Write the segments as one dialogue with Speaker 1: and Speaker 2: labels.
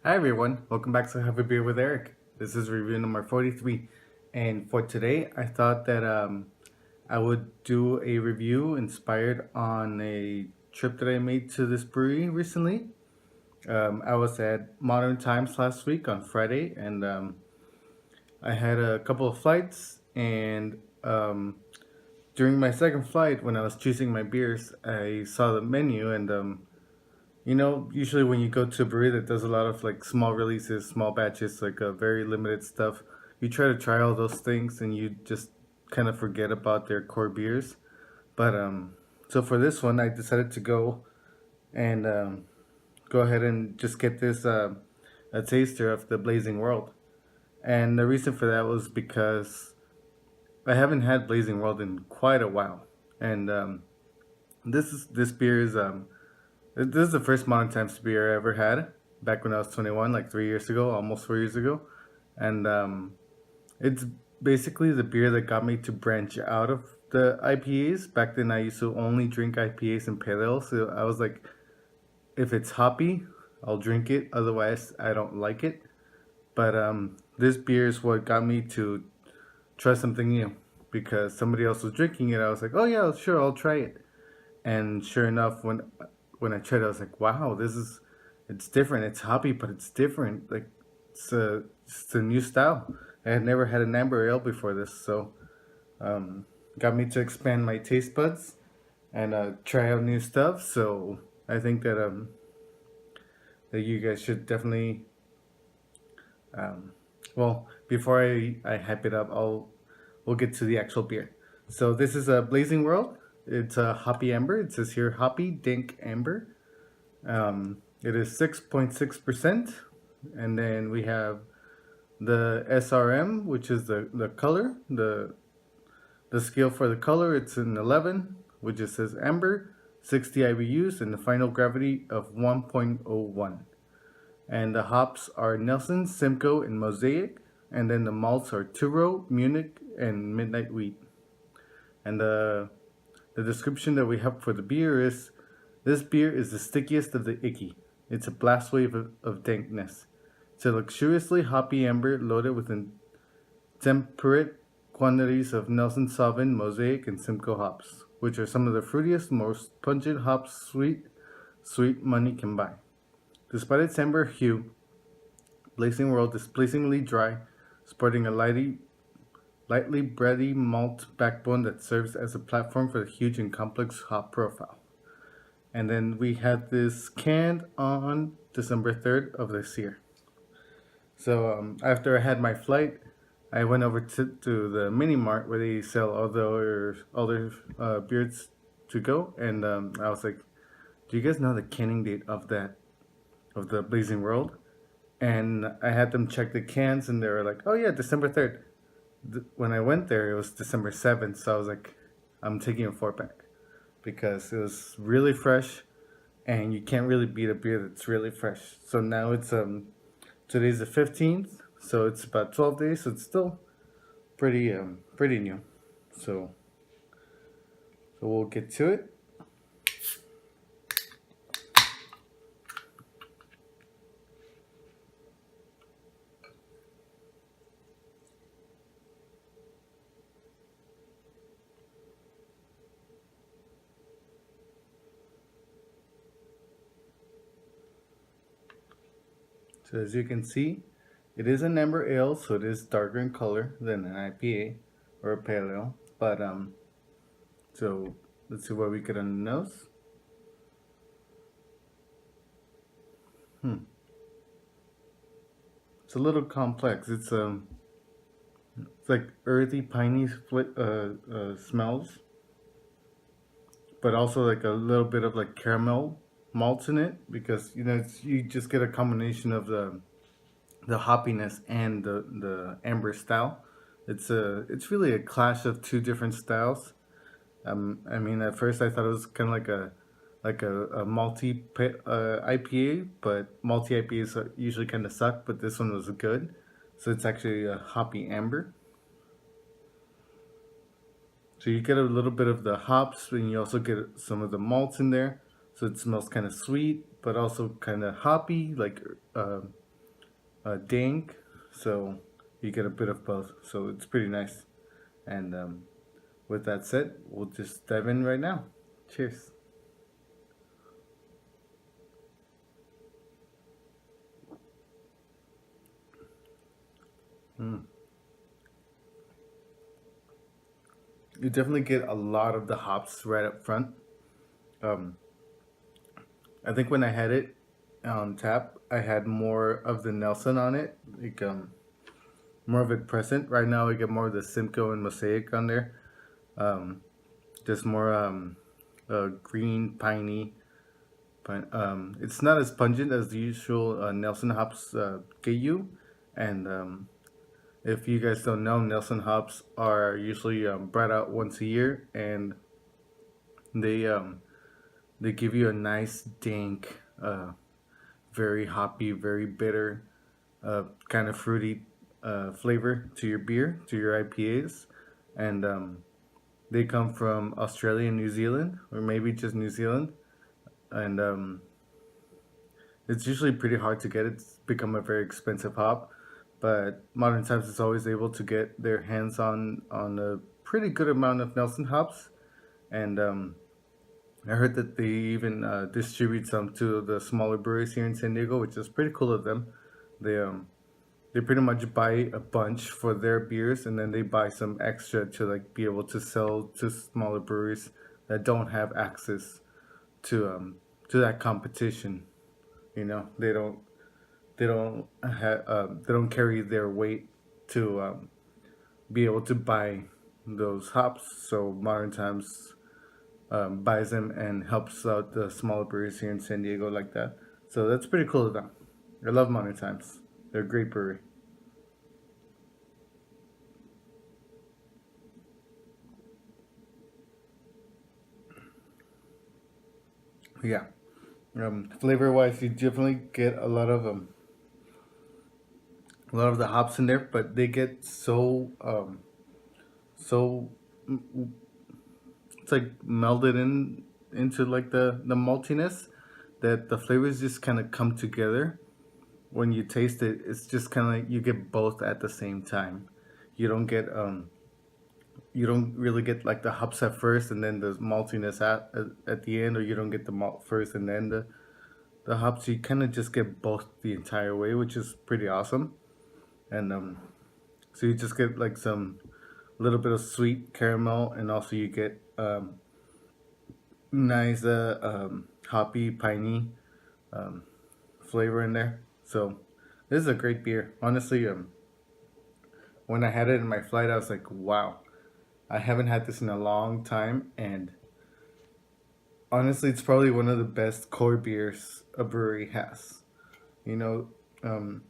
Speaker 1: Hi everyone, welcome back to Have a Beer with Eric. This is review number 43, and for today I thought that I would do a review inspired on a trip that I made to this brewery recently. I was at Modern Times last week on Friday, and I had a couple of flights, and during my second flight, when I was choosing my beers, I saw the menu, and usually when you go to a brewery that does a lot of like small releases, small batches, like very limited stuff, you try to try all those things and you just kind of forget about their core beers. But so for this one, I decided to go and go ahead and just get this a taster of the Blazing World. And the reason for that was because I haven't had Blazing World in quite a while, and this beer is this is the first Modern Times beer I ever had back when I was 21, like 3 years ago, almost 4 years ago. And it's basically the beer that got me to branch out of the IPAs. Back then, I used to only drink IPAs and pale ales. So I was like, if it's hoppy, I'll drink it. Otherwise, I don't like it. But this beer is what got me to try something new because somebody else was drinking it. I was like, oh yeah, sure, I'll try it. And sure enough, when I tried it, I was like, wow, it's different. It's hoppy, but it's different. Like it's a new style. I had never had an amber ale before this, so got me to expand my taste buds and try out new stuff. So I think that you guys should definitely well, before I hype it up, we'll get to the actual beer. So this is a Blazing World. It's a hoppy amber. It says here hoppy dank amber. It is 6.6%, and then we have the SRM, which is the color, the scale for the color. It's an 11, which just says amber, 60 IBUs, and the final gravity of 1.01. And the hops are Nelson, Simcoe, and Mosaic. And then the malts are Turo, Munich, and Midnight Wheat. And the description that we have for the beer is, this beer is the stickiest of the icky. It's a blast wave of dankness. It's a luxuriously hoppy amber loaded with temperate quantities of Nelson Sauvin, Mosaic, and Simcoe hops, which are some of the fruitiest, most pungent hops sweet money can buy. Despite its amber hue, Blazing World is pleasingly dry, sporting a lightly bready malt backbone that serves as a platform for the huge and complex hop profile. And then we had this canned on December 3rd of this year. So after I had my flight, I went over to the mini mart where they sell all their beers to go, and I was like, "Do you guys know the canning date of the Blazing World?" And I had them check the cans, and they were like, "Oh yeah, December 3rd." When I went there, it was December 7th, so I was like, "I'm taking a 4 pack," because it was really fresh, and you can't really beat a beer that's really fresh. So now it's today's the 15th, so it's about 12 days, so it's still pretty new. So we'll get to it. So as you can see, it is an amber ale, so it is darker in color than an IPA or a pale ale. But so let's see what we get on the nose. It's a little complex. It's like earthy, piney smells, but also like a little bit of like caramel malts in it because you just get a combination of the hoppiness and the amber style. It's really a clash of two different styles. I mean, at first I thought it was kind of like a multi IPA, but multi IPAs usually kind of suck. But this one was good, so it's actually a hoppy amber. So you get a little bit of the hops, and you also get some of the malts in there. So it smells kind of sweet, but also kind of hoppy, like dink, so you get a bit of both. So it's pretty nice. And with that said, we'll just dive in right now. Cheers. Mm. You definitely get a lot of the hops right up front. Um, I think when I had it on tap, I had more of the Nelson on it, like more of it present. Right now, I get more of the Simcoe and Mosaic on there. Um, just more green, piney. It's not as pungent as the usual Nelson hops get you. And if you guys don't know, Nelson hops are usually brought out once a year, and they um, they give you a nice dank, very hoppy, very bitter, kind of fruity flavor to your beer, to your IPAs, and they come from Australia and New Zealand, or maybe just New Zealand, and it's usually pretty hard to get. It's become a very expensive hop, but Modern Times is always able to get their hands on a pretty good amount of Nelson hops, and I heard that they even distribute some to the smaller breweries here in San Diego, which is pretty cool of them. They um they pretty much buy a bunch for their beers, and then they buy some extra to like be able to sell to smaller breweries that don't have access to that competition. You know, they don't carry their weight to be able to buy those hops. So Modern Times buys them and helps out the smaller breweries here in San Diego like that. So that's pretty cool of them. I love Modern Times. They're a great brewery. Yeah. Flavor wise, you definitely get a lot of the hops in there, but they get so it's like melded in into like the maltiness that the flavors just kind of come together. When you taste it, it's just kind of like you get both at the same time. You don't get you don't really get like the hops at first and then the maltiness at the end, or you don't get the malt first and then the hops. You kind of just get both the entire way, which is pretty awesome. And so you just get like some little bit of sweet caramel, and also you get nice hoppy piney um, flavor in there. So this is a great beer. Honestly, when I had it in my flight, I was like, wow, I haven't had this in a long time, and honestly, it's probably one of the best core beers a brewery has. You know, um,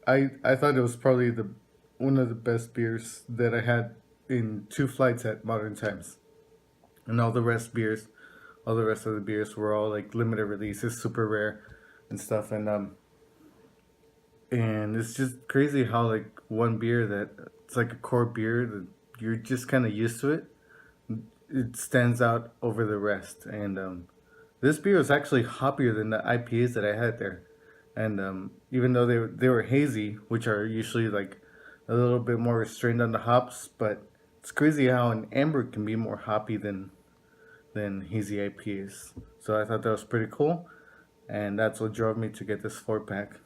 Speaker 1: I thought it was probably the one of the best beers that I had in two flights at Modern Times, and all the rest of the beers were all like limited releases, super rare, and stuff. And it's just crazy how like one beer that it's like a core beer that you're just kind of used to it, it stands out over the rest. And this beer was actually hoppier than the IPAs that I had there. And even though they were hazy, which are usually like a little bit more restrained on the hops, but it's crazy how an amber can be more hoppy than hazy IPAs. So I thought that was pretty cool, and that's what drove me to get this 4 pack.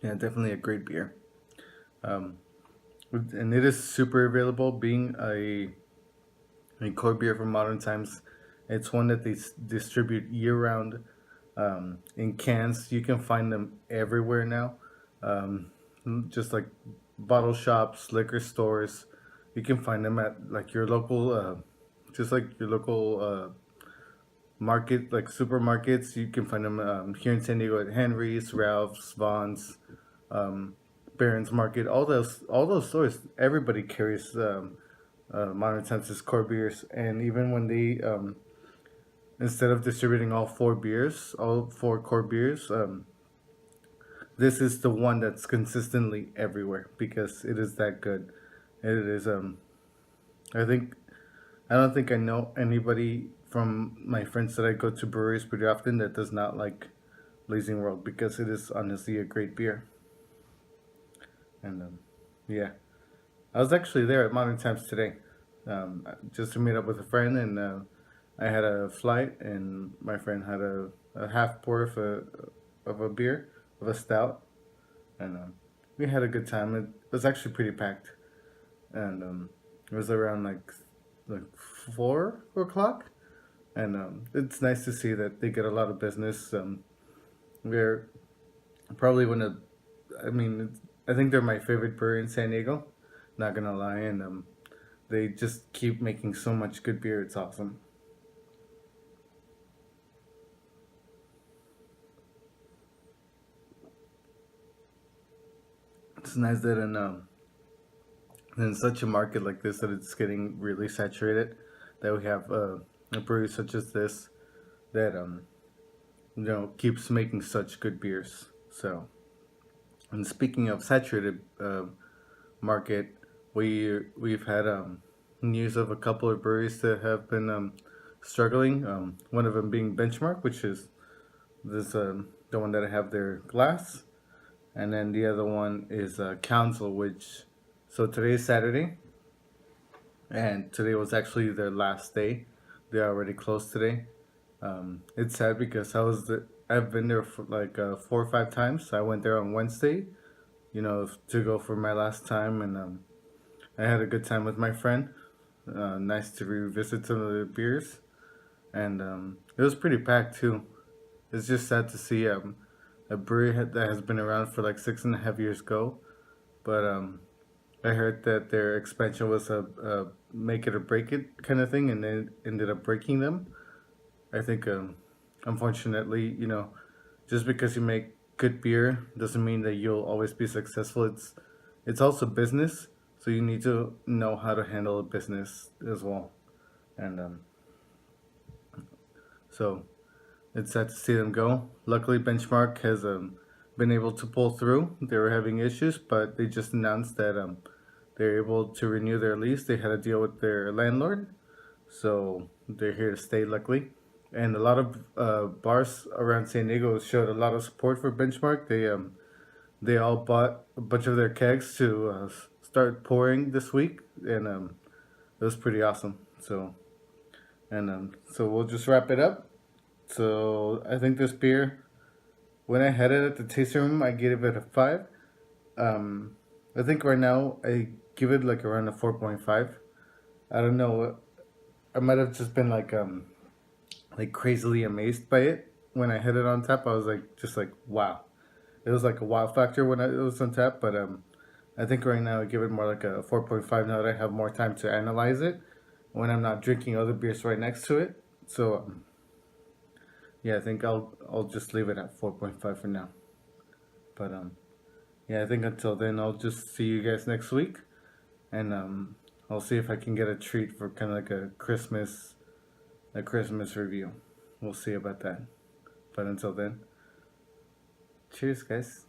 Speaker 1: Yeah, definitely a great beer. Um, and it is super available. Being a core beer from Modern Times, it's one that they distribute year round in cans. You can find them everywhere now, um, just like bottle shops, liquor stores. You can find them at like your local, just like your local market, like supermarkets. You can find them here in San Diego at Henry's, Ralph's, Vaughn's, um, Barron's Market. All those stores. Everybody carries Modern Times core beers, and even when they instead of distributing all four core beers, this is the one that's consistently everywhere because it is that good. It is I think I don't think I know anybody from my friends that I go to breweries pretty often that does not like Blazing World because it is honestly a great beer. And yeah, I was actually there at Modern Times today, just to meet up with a friend, and I had a flight, and my friend had a half pour of a beer, of a stout, and we had a good time. It was actually pretty packed, and it was around like 4 o'clock, and it's nice to see that they get a lot of business. We're probably one of, I mean, I think they're my favorite brewery in San Diego. Not gonna lie, and they just keep making so much good beer. It's awesome. It's nice that in such a market like this that it's getting really saturated. That we have a brewery such as this that keeps making such good beers. So, and speaking of saturated market, we've had news of a couple of breweries that have been struggling. One of them being Benchmark, which is this the one that I have their glass, and then the other one is Council, which so today is Saturday, and today was actually their last day. They're already closed today. It's sad because I've been there for like 4 or 5 times. I went there on Wednesday, to go for my last time, and I had a good time with my friend. Nice to revisit some of the beers, and it was pretty packed too. It's just sad to see a brewery that has been around for like 6.5 years go, but I heard that their expansion was a make it or break it kind of thing, and they ended up breaking them. I think, unfortunately, just because you make good beer doesn't mean that you'll always be successful. It's also business, so you need to know how to handle a business as well. And so it's sad to see them go. Luckily, Benchmark has been able to pull through. They were having issues, but they just announced that they're able to renew their lease. They had a deal with their landlord, so they're here to stay, luckily. And a lot of bars around San Diego showed a lot of support for Benchmark. They all bought a bunch of their kegs to start pouring this week, and it was pretty awesome. So we'll just wrap it up. So I think this beer, when I had it at the tasting room, I gave it a 5. Um, I think right now I give it like around a 4.5. I don't know. I might have just been like crazily amazed by it when I hit it on tap. I was like just like wow. It was like a wow factor when it was on tap, but I think right now I give it more like a 4.5 now that I have more time to analyze it when I'm not drinking other beers right next to it. So yeah, I think I'll just leave it at 4.5 for now. But yeah, I think until then I'll just see you guys next week, and I'll see if I can get a treat for kind of like a Christmas review. We'll see about that. But until then, cheers, guys.